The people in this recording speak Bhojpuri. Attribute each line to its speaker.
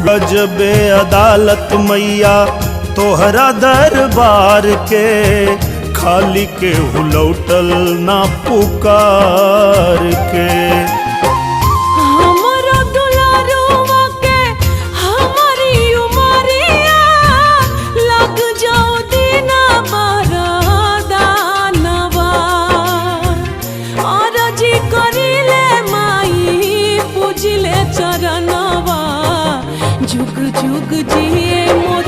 Speaker 1: गजबे अदालत मैया तोहरा दरबार के, खाली के हुलौटल ना पुकार के।
Speaker 2: जुग जुग जिए मोर